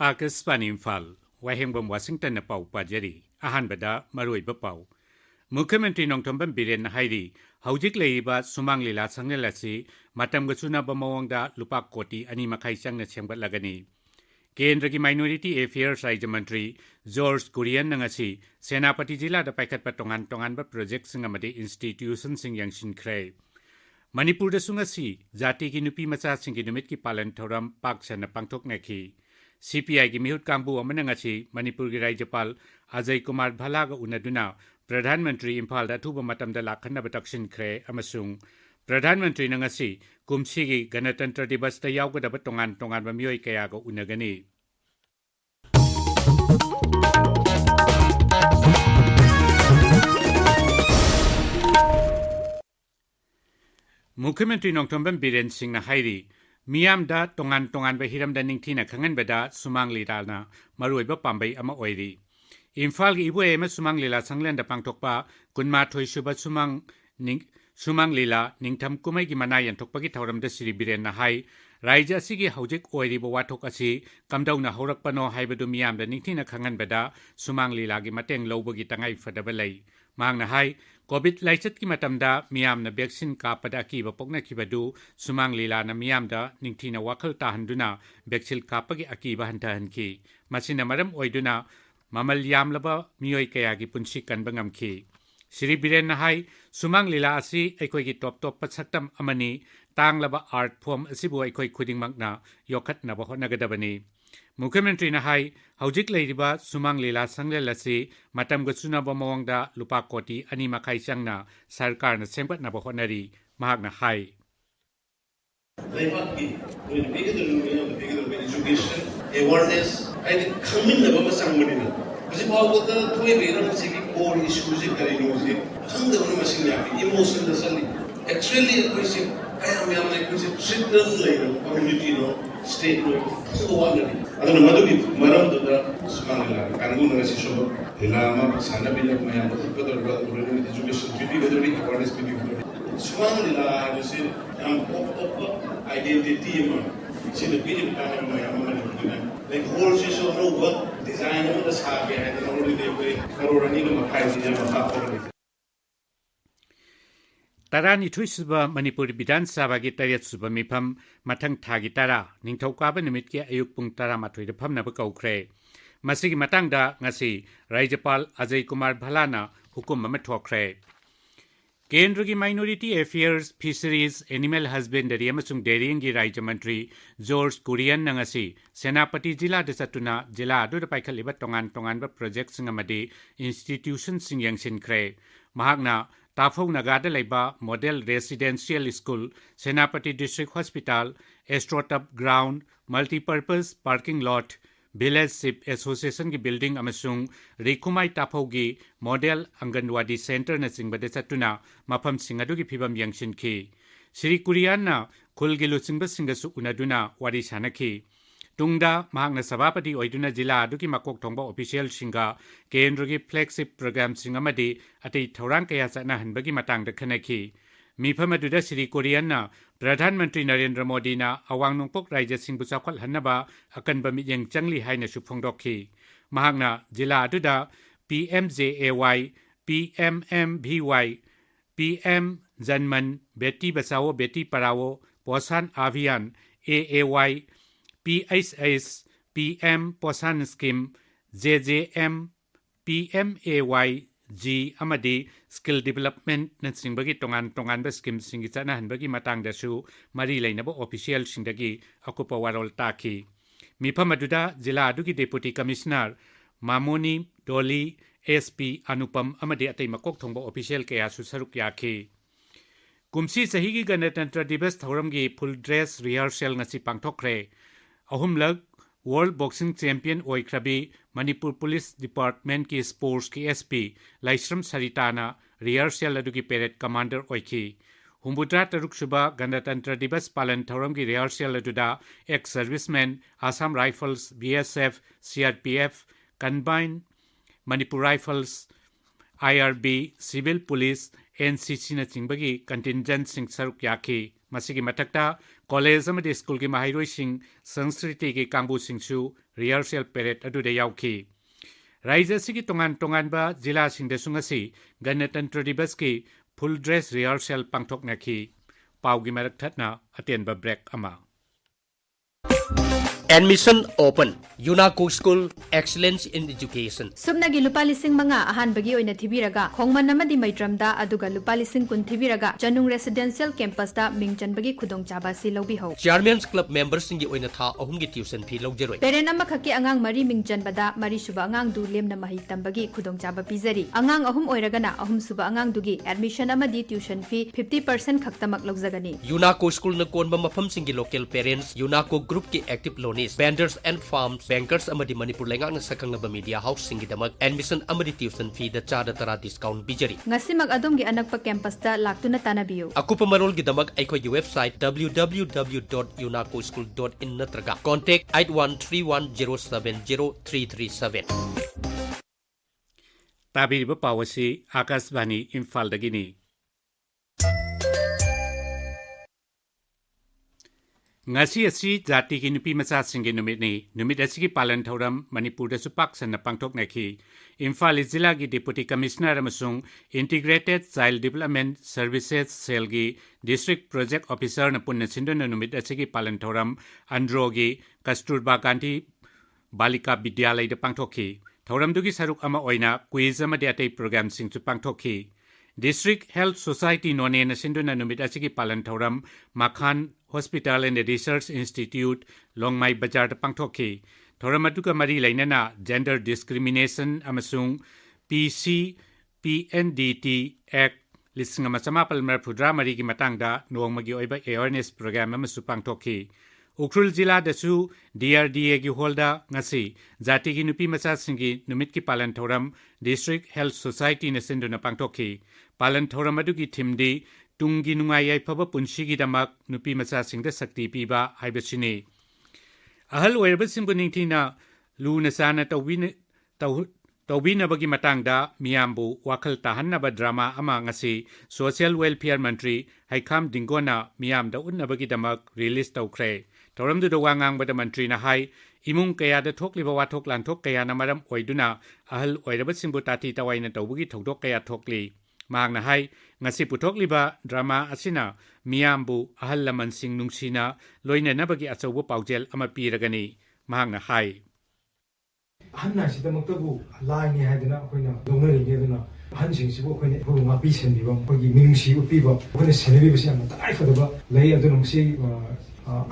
Akaspan Imphal, Wahengbam Washington na pau pajari, ahan bada maroi bapau. Mukhyamantri Nongthombam Biren Hairi, Haujik Leiba Sumang Lila Sangalasi, Matam Gasuna Bamawangda, Lupa Koti, Ani Makai Sang na Chambat Lagani. Kendragi Minority Affairs Rajamantri, George Kurian Nangasi, Senapati Jila da Paikat Patongan ba Project Singamade Institution Sing Yang Shinkre. Manipur da Sungasi, Jati ki Nupi Macha Singkinumit ki Palan Thoram Paksa na Pangtok Neki. CPI ki Mihut Kambu Amanangasi, Manipur ki Rajapal, Ajay Kumar Bhalaga Unaduna, Pradhan Mantri Imphal da Thuba Matam da Lakhan na Batak Kre Amasung. Pradhan Mantri Nangasi, Kumsigi Ganatantra Dibas da Yauga da Batongan ba Miyoi Kayaga Unagani. Mukhyamantri Nongthombam Biren Singh na Hairi, Miyam da tongan ba hiram da ningthina khangan bada Sumang Lila na maroi ba pambai ama oiri. Imphal ki ibu ema Sumang Lila Sanglen da pangtokpa kunma thoi suba Sumang Lila ningtham kumai ki manayan thokpa ki thauram da Sri Biren na hai Raija sigi haujik oiri ba wathok asi kamdau na horakpano haibadu miyam da ningthina khangan bada Sumang Lila ki mateng lawba ki tangai fadaba lai. Mahang na hai COVID laichat ki matamda miyam na vaccine kapada ki ba pokna ki badu Sumang Lila na miyam da ningthina wakhal tahanduna vaccine kapagi aki ba hantahan ki. Masina maram oiduna mamal yamlaba miyoi kaya ki punsi kanba ngamki. Sri Biren na hai Sumang Lila asi aikoi ki top patsaktam amani tanglaba art form asibu aikoi khuding magna yokhat na ba honagadabani. Mukhyamantri na hai haujik leiriba Sumang Lila Sanglel asi matam gachuna ba mawangda lupa koti ani makai changna sarkar na sempat na ba honari mahak na hai. Education awareness I think coming na ba masangmanina. Kasi bago ta tuwi bira na sige core issues kari news hangda na masinga emotion da sali. Actually ako si kaya may amay ko si treatment later community no state no so wala ni. Ano na madugi maram do da Sumangla kangu na si show ilama sana bilang may amot ko do ba do ni education bibi do ni awareness bibi do. Sumangla kasi ang pop identity mo. Si the bibi ka na may amot na like whole system no what design mo da sabi ay na uli de ko karorani no makai niya makaporo. Tarani Tuisuba Manipuri Bidan Sabagi Tariat Suba Mipam Matang Tagi Tara, Ningtokaba Nimitki Ayuk Pung Tara Matui the Pam Nabakokre. Masigi Matangda Ngasi, Rajapal Ajay Kumar Bhalana, Hukum Mamatokre. Kendragi Minority Affairs, Fisheries, Animal Husbandry, Amasung Dairyingi Rajamantri, George Kurian Nangasi, Senapati Jila de Satuna, Jila Adu the Paikaliba Tongan ba Project Singamadi, Institution Singyang Sinkre, Mahagna, Tafo Nagada Laiba, Model Residential School, Senapati District Hospital, Astrotop Ground, Multipurpose Parking Lot, Village Ship Association ki Building Amasung, Rikumai Tapogi, Model Anganwadi Center na Singbade Satuna, Mapam Singadu ki Pibam Yangshin ki. Sri Kurian na Kulgilu Singba Singasu Unaduna, Wadi Sanaki. Tungda mahang na sabapati oiduna jila aduki makok thongba official singa Kendrogi flagship program singamadi ati thorang kaya sana hanbagi matang da khanaki mifamaduda Sri Korean na Pradhan Mantri Narendra Modi na awang nungpok raja singbu chakwal hannaba akan ba miyang changli haina suphongdokhi mahang na jila aduda PMJAY PMMBY PM Janman Beti Bachao Beti Padhao Posan Abhiyan AAY PHS, PM Posan Scheme, JJM, PMAYG, Amadi, Skill Development, Nansing Bagi Tongan ba Scheme Singitana Hanbagi Matang Dasu, Marilay Nabo Official Sindagi, Akupa Warol Taki. Mipamaduda, Jila Aduki Deputy Commissioner, Mamoni, Doli, SP, Anupam, Amadi Atay Makok Tongbo Official Kaya Susaruk Yaki. Kumsi Sahigi Ganatantra Dibas Thoramgi Full Dress Rehearsal Nasi Pangtokre. Ahumlag World Boxing Champion Oikrabi Manipur Police Department ki Sports ki SP Laisram Saritana Rehearsal Aduki Parade Commander Oiki Humbutra Taruk Suba Ganatantra Dibas Palan Thoram ki Rehearsal Aduda ex-servicemen Assam Rifles BSF CRPF Combined Manipur Rifles IRB Civil Police NCC na chingbagi contingent sing saruk yaki masigi matakta college amadi school gi mahairoi sing sanskriti gi kangbu singsu rehearsal parade adu de yauki Raija sigi tongan ba jila sing de sungasi Ganatantra Divas ki full dress rehearsal pangthok naki paugi marak thatna aten ba break ama Admission open. UNACO School Excellence in Education. Subnagi lupa lising mga ahan bagi oina thibiraga khongman namadi maitramda aduga lupa lising kun thibiraga Janung Residential Campus da mingchan bagi khudong chaba si lobi ho. Chairman's Club members singi oina tha ahum gi tuition fee logjeroi. Parent ama khaki angang mari mingchan bada mari suba angang du lem na mahi tambagi khudong chaba pizari. Angang ahum oiragana ahum suba angang dugi admission amadi tuition fee 50% khaktamak logjagani. UNACO School na konba mafam singi local parents UNACO group ki active loan vendors and farms bankers amadi Manipur lengang na sakang naba media house singi damak admission amadi tuition fee da chada tara discount bijari ngasi mag adom gi anak pa campus da laktuna tanabiyo akupa marol gi damak ai ko website www.unacoschool.in natraga contact 8131070337 tabiriba pawasi Akashvani Imphal dagini ngasi asi jati ki nupi macha singi numit asigi palan thoram Manipur da supak san pangthok naki Imphal Zilla gi Deputy Commissioner amasung Integrated Child Development Services Cell gi District Project Officer na punna sindona numit asigi palan thoram Androgi Kasturba Gandhi Balika Vidyalay da pangthokhi thoram dugi saruk ama oina quiz amadi atei program sing chu pangthokhi District Health Society none na sindona numit asigi palan thoram Makhan Hospital and Research Institute Longmai Bazar da pangthokhi thoramatuka mari lainana Gender Discrimination amasung PNDT Act lising amasama palmar phudra mari gi matangda nongmagi oiba awareness program amasu pangthokhi Ukhrul Jilla dasu DRDA gi holda ngasi jati gi nupi macha singi numit ki palan thoram District Health Society na sinduna pangthokhi palan thoram adu gi thimdi Tungi nungai ai phaba punshi gi damak nupi macha singda sakti piba haibachini ahal oirba simbu ningthina lu na sana tawbina bagi matangda miyambu wakhal tahanna ba drama ama ngasi social welfare mantri haikam dingona miyamda unna bagi damak release tawkhre thoramdu do wangang bada mantri na hai imung kaya da thokli ba wathok lanthok kaya na maram oiduna ahal oirba simbu tati tawaina tawbugi thodok kaya thokli mang na hai ngasi puthokliba drama asina miyambu ahal laman sing nungsina loina nabagi achaubo paujel ama piragani mang na hai hanna sidamaktabu laini haidana akoina dongnari neduna hanjingsibu akoina hurunga pisendiba akogi minungsi upiba akoina senebiba siamna tai fadaba lei aduna msi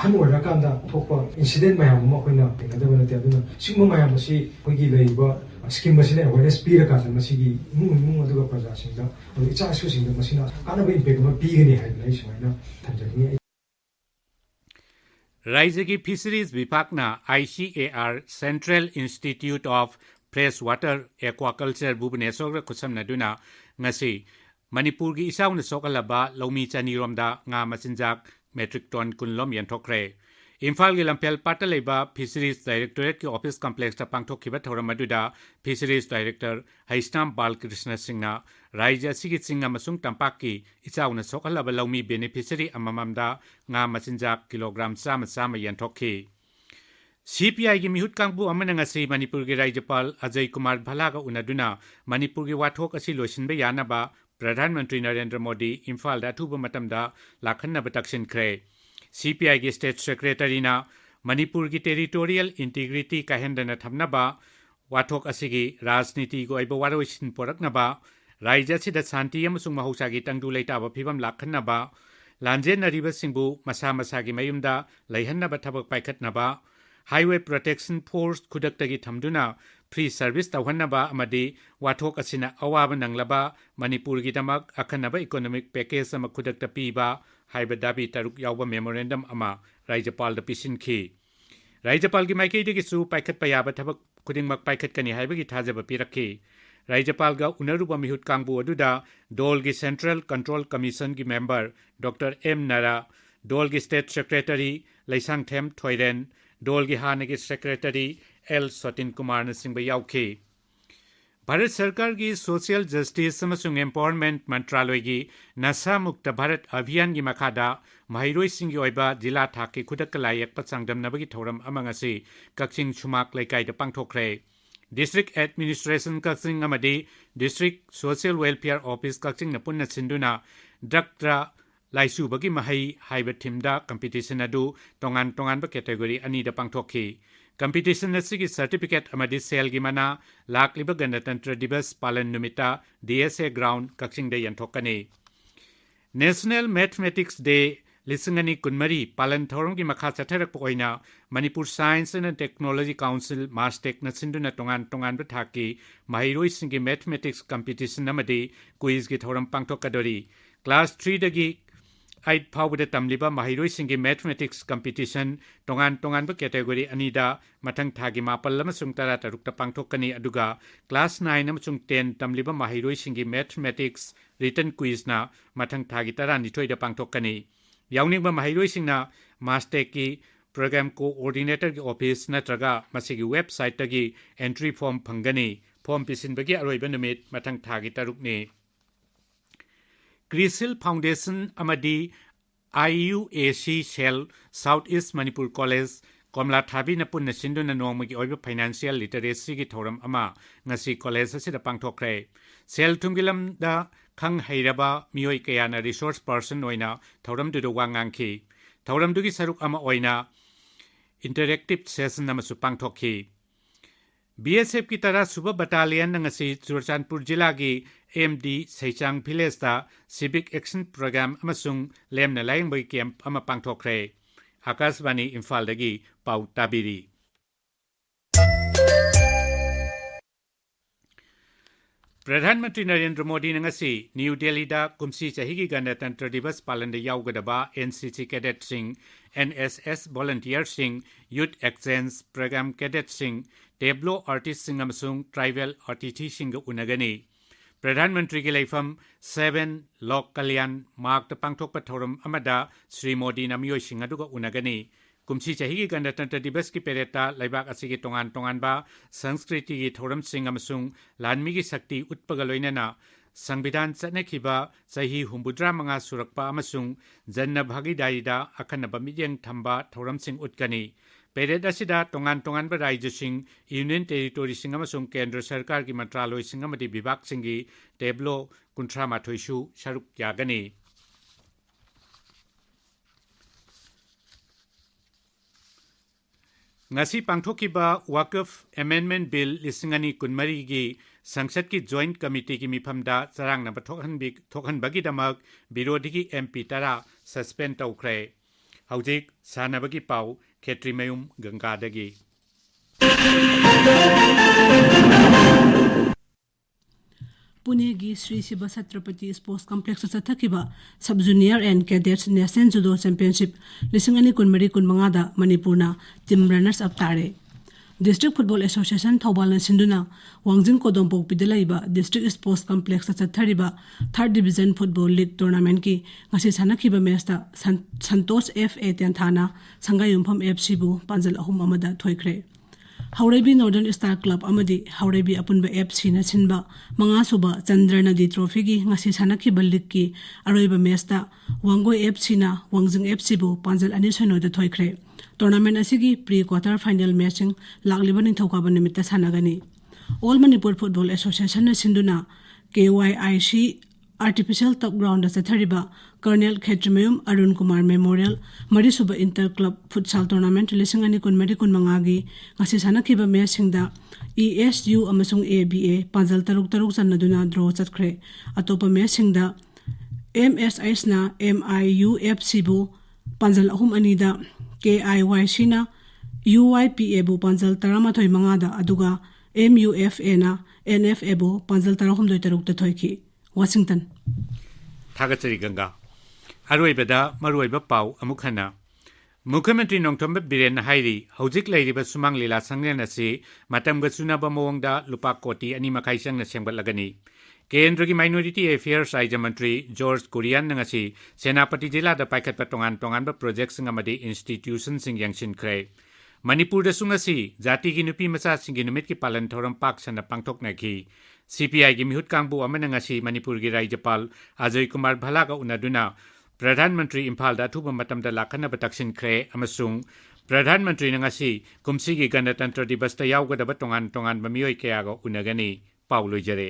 han oirakanda thokpa incident mayam ma akoina tengadaba nate aduna sigma mayam asi akogi leiba scheme masina awareness piraka masigi mung aduga praja singda icha su singda masina kanaba impact ma pigani haidana ismaina thanjani Raijagi Fisheries Vibhagna ICAR Central Institute of Freshwater Aquaculture Bhubaneswar khusamna duna ngasi Manipur gi isauna sokalaba lomi chaniromda nga machinjak metric ton kunlom yanthokre Imphal gi lampel pataleba Fisheries Directorate ki office complex ta pangthokhiba thoramaduda Fisheries Director Haistam Balkrishna Singna Raija sigi singa masung tampak ki isauna sokalaba lomi beneficiary amamamda nga machinjak kilogram sama yanthokhi CPI gi mihut kangbu amana ngasi Manipur gi Rajyapal Ajay Kumar Bhalaga unaduna Manipur gi wathok asi losinbe yanaba Pradhan Mantri Narendra Modi Imphal da thuba matamda lakhanna bataksin khre CPI gi State Secretary na Manipur gi Territorial Integrity kahendana thamnaba wathok asigi rajniti go aiba waroisin poraknaba Raija sida santi amasung mahausa gi tangdu leitaba phibam lakhanaba lanjen nariba singbu masa gi mayumda leihannaba thabak paikhatnaba Highway Protection Force Kudaktagi Thamduna Free Service Tawhanaba Amadi Wathok Asina Awaba Nanglaba Manipur Gidamak Akanaba Economic Package Ama Kudakta Piba Haibadabi Taruk Yauba Memorandum Ama Rajyapal da Pisinki Rajyapal gi Maikei Su Paikat Payaba Tabak Kudingmak Paikat Kani Haibagi Thajaba Piraki Rajyapal ga Unaruba Mihut Kangbu Aduda Dolgi Central Control Commission gi Member Dr. M. Nara Dolgi State Secretary Laisang Them Thoiren Dolgi Hanagi Secretary L. Sotin Kumar na singba yauki. Bharat सरकार की social justice अमसुंग empowerment मंत्रालय की नशा मुक्त भारत अभियान की मखादा महिरोई सिंह की ओइबा जिला थाक की खुदक लायक चांगदमनबगी थौरम अमंग असि कक्सिंग सुमाक लेकाइदा पांगथोखरे डिस्ट्रिक्ट एडमिनिस्ट्रेशन कक्सिंग अमदी district social welfare office Kakching न पुन्ना सिंदुना ड्रग्रा लाइसुबगी महई हाइबा थीमदा कंपटीशन अदु तोंगान तोंगान कैटेगरी अनीदा पांगथोखी कंपटीशन की सर्टिफिकेट अमदी सेल की मना लाकलिबा गणतंत्र दिवस पालन नुमिता DSA ग्राउंड कक्सिंग दे यंथोकनी नेशनल मैथमेटिक्स डे लिसंगनी कुनमरी पालन थौरम की मखा चथरक ओइना Manipur science and technology council MASTEC न सिंधुना तोंगान तोंगान थाकी महिरोई सिंह की मैथमेटिक्स कंपटीशन अमदी क्विज की थौरम पांगथोकदोरी क्लास 3 दगी 8 फाउबद तमलिबा महिरोई सिंह की मैथमेटिक्स कंपटीशन तोंगान तोंगान कैटेगरी अनीदा मथंग थागी मापल अमसुंग तरा तरुक पांगथोकनी अदुगा क्लास 9 अमसुंग 10 तमलिबा महिरोई सिंह की मैथमेटिक्स रिटन क्विजना मथंग थागी तरा निथोइदा पांगथोकनी याउनिंगबा महिरोई सिंहना मास्टेक की प्रोग्राम कोऑर्डिनेटर की ऑफिस नत्रगा मसिगी वेबसाइट तगी एंट्री फॉर्म फंगनी फॉर्म पिसिनबगी अरोइबा नुमित मथंग थागी तरुकनी क्रिसिल फाउंडेशन अमदी IUAC cell south east Manipur college कमला थाबी न पुन्ना सिंधुना नोंमगी ओइबा फाइनेंशियल लिटरेसी की थौरम अमा ngasi कॉलेज असिदा पांगथोखरे सेल थुंगिलमदा खंग हैरबा मियोय कयाना रिसोर्स पर्सन ओइना थौरम दुदो वांगांखी थौरम दुगी सरुक अमा ओइना इंटरैक्टिव सेशन अमसु पांगथोखी BSF की तरह सुबह बटालियन ngasi चुरचानपुर जिला की MD सैचांग विलेज दा सिविक एक्शन प्रोग्राम अमसुंग लेमना लायंबई कैंप अमा पांगथोखरे आकाशवाणी इम्फाल दगी पाउ ताबिरी प्रधानमंत्री नरेंद्र मोदी ngasi न्यू दिल्ली दा कुमसी चही की गणतंत्र दिवस पालन दे यावगदबा NCC कैडेट सिंह NSS वॉलंटियर सिंह यूथ एक्सचेंज प्रोग्राम कैडेट सिंह टेब्लो आर्टिस्ट सिंह अमसुंग ट्राइबल आर्टिस्ट सिंह उनगनी प्रधानमंत्री की लेफम 7 लोक कल्याण मार्ग पांगथोक थौरम अमदा श्री मोदी नमियोय सिंह अदुगा उनगनी कुमसी चही की गणतंत्र दिवस की पेरेटा लेबाक असि की तोंगान तोंगानबा संस्कृति की थौरम सिंह अमसुंग लानमी की शक्ति उत्पग लोइनना संविधान चनखिबा चही 75 सुरक्पा अमसुंग जन भागीदारीदा अखनबा मियेंग थंबा थौरम सिंह उtkani पेरेड असिदा तोंगान तोंगान राज्य सिंह यूनियन टेरिटोरी सिंह अमसुंग केंद्र सरकार की मंत्रालय सिंह अमदी विभाग सिंगी टेब्लो 38 सरुक यागनी ngasi pangthokiba wakaf amendment bill lisingani kunmari gi संसद की जॉइंट कमिटी की मिफमदा चरांगना थोखनबगी दमक विरोधी की MP तरा सस्पेंड तौखरे हौजिक सानबगी पाउ खेत्रीमयुम गंगादगी पुणे की श्री शिव छत्रपति स्पोर्ट्स कॉम्प्लेक्स चथकिबा sub junior and cadets national judo championship 2024 मणिपुरना टीम रनर्स अप तारे डिस्ट्रिक्ट फुटबॉल एसोसिएशन थौबाल सिंधुना वांगजिंग कोदोंपोकपीदा लैबा डिस्ट्रिक्ट स्पोर्ट्स कॉम्प्लेक्स चथरिबा 3rd division football league tournament की ngasi सानखिबा मैचता संतोष FA तेंथाना संगायुमफम FC बु पांजल अहुम अमदा थोइख्रे हौरेबी नॉर्दर्न स्टार क्लब अमदी हौरेबी अपुनबा FC ना सिनबा मंगासुबा चंद्र नदी ट्रॉफी की ngasi सानखिबा लीग की अरोइबा मैचता वांगोय FC ना वांगजिंग FC बु पांजल अनि सनोदा थोइख्रे टूर्नामेंट असिगी प्री क्वार्टर फाइनल मैचिंग लागलिबा निथौकाबा निमित्त सानगनी ऑल मणिपुर फुटबॉल एसोसिएशन सिंधुना KYIC आर्टिफिशियल टॉप ग्राउंड चथरिबा कर्नल खेत्रीमयुम अरुण कुमार मेमोरियल मरीसुबा इंटर क्लब फुटसाल टूर्नामेंट 2024 गी ngasi सानखिबा मैचिंगदा ESU अमसुंग ABA पांजल तरुक चन्नदुना ड्रॉ चतख्रे अतोपा मैचिंगदा MSIS ना MIUFC बु पांजल अहुम अनीदा KIYC ना UYPA बु पांजल 35 दा अदुगा MUFA ना NFA बु पांजल 36 थोइखी वाशिंगटन थागचरी गंगा अरोइबदा मरोइबा पाउ अमुखना मुख्यमंत्री नोंथोंब बिरेन हाइरी हौजिक लैरिबा सुमांग लीला संगनेन असि मतमगा चुनाबा मोंगदा लुपा कोटी अनि मखाइ संगना सेंबलगनी केंद्र की माइनॉरिटी अफेयर्स राज्य मंत्री जॉर्ज कुरियन ngasi सेनापति जिला दा पाइखत टोंगान टोंगान प्रोजेक्ट सिंग अमदी इंस्टीट्यूशन सिंग यंगसिनख्रे मणिपुर दा सुंगसी जाति की नुपी मचा सिंग नुमित की पालन थौरम पाक सन पांगथोकनाखी CPI กิมิหุดกังบูอมันงาสีมณิปุรกิไรจปาลอาจอยกุมารพลากอุณดุนาประธานมนตรีอิมพาลดาทุบมาตำดลักขณะประตักสินเครอมสุงประธานมนตรีนงาสีกุมสิกิกันตันตรดิบัสตยาวกดับตรงอันบะมิโอยเกียกอุณกนีเป่าลุยเจเร